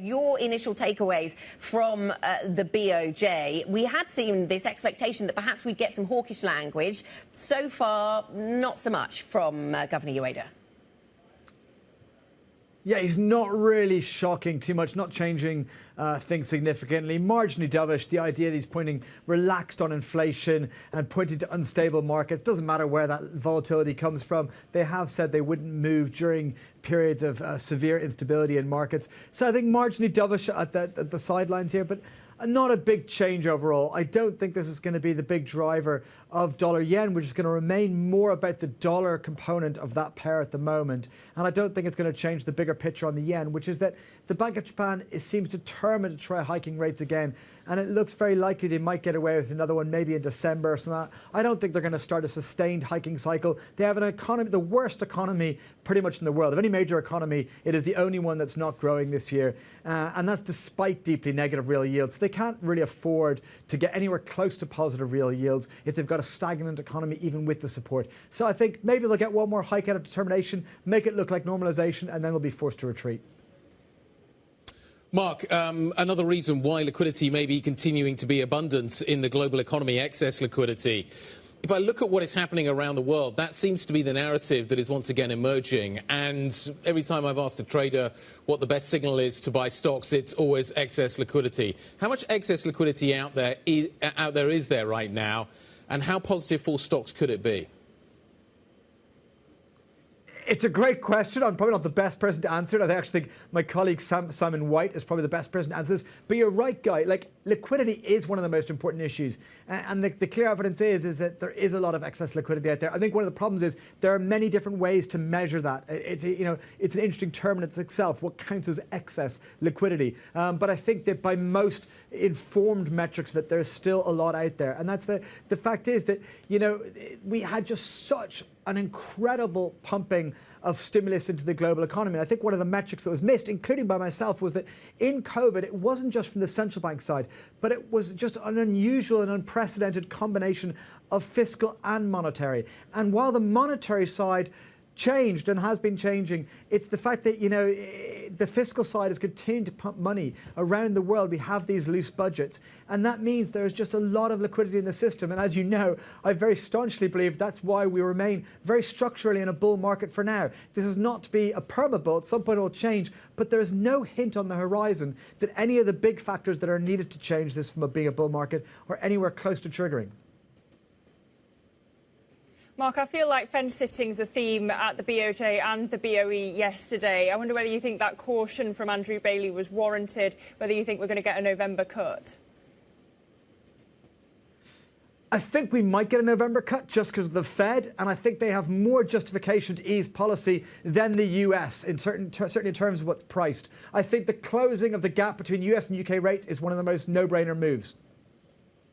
your initial takeaways from the BOJ. We had seen this expectation that perhaps we'd get some hawkish language. So far, not so much from Governor Ueda. Yeah, he's not really shocking too much, not changing things significantly. Marginally dovish, the idea that he's pointing relaxed on inflation and pointing to unstable markets. Doesn't matter where that volatility comes from. They have said they wouldn't move during periods of severe instability in markets. So I think marginally dovish at the sidelines here, but not a big change overall. I don't think this is going to be the big driver of dollar yen, which is going to remain more about the dollar component of that pair at the moment. And I don't think it's going to change the bigger picture on the yen, which is that the Bank of Japan seems determined to try hiking rates again. And it looks very likely they might get away with another one maybe in December or something. I don't think they're going to start a sustained hiking cycle. They have an economy, the worst economy pretty much in the world. Of any major economy, it is the only one that's not growing this year. And that's despite deeply negative real yields. They can't really afford to get anywhere close to positive real yields if they've got a stagnant economy, even with the support. So I think maybe they'll get one more hike out of determination, make it look like normalization, and then they'll be forced to retreat. Mark, another reason why liquidity may be continuing to be abundant in the global economy, excess liquidity. If I look at what is happening around the world, that seems to be the narrative that is once again emerging. And every time I've asked a trader what the best signal is to buy stocks, it's always excess liquidity. How much excess liquidity out there is there right now? And how positive for stocks could it be? It's a great question. I'm probably not the best person to answer it. I actually think my colleague Simon White is probably the best person to answer this. But you're right, Guy. Like, liquidity is one of the most important issues. And the clear evidence is that there is a lot of excess liquidity out there. I think one of the problems is there are many different ways to measure that. It's an interesting term in itself, what counts as excess liquidity. But I think that by most informed metrics that there's still a lot out there. And that's the fact is that, we had just such an incredible pumping of stimulus into the global economy. And I think one of the metrics that was missed, including by myself, was that in COVID, it wasn't just from the central bank side, but it was just an unusual and unprecedented combination of fiscal and monetary. And while the monetary side changed and has been changing, it's the fact that, the fiscal side has continued to pump money around the world. We have these loose budgets, and that means there's just a lot of liquidity in the system. And as you know, I very staunchly believe that's why we remain very structurally in a bull market for now. This is not to be a perma-bull. At some point it will change, but there's no hint on the horizon that any of the big factors that are needed to change this from being a bull market are anywhere close to triggering. Mark, I feel like fence-sitting's a theme at the BOJ and the BOE yesterday. I wonder whether you think that caution from Andrew Bailey was warranted, whether you think we're going to get a November cut. I think we might get a November cut just because of the Fed, and I think they have more justification to ease policy than the US, certainly in terms of what's priced. I think the closing of the gap between US and UK rates is one of the most no-brainer moves.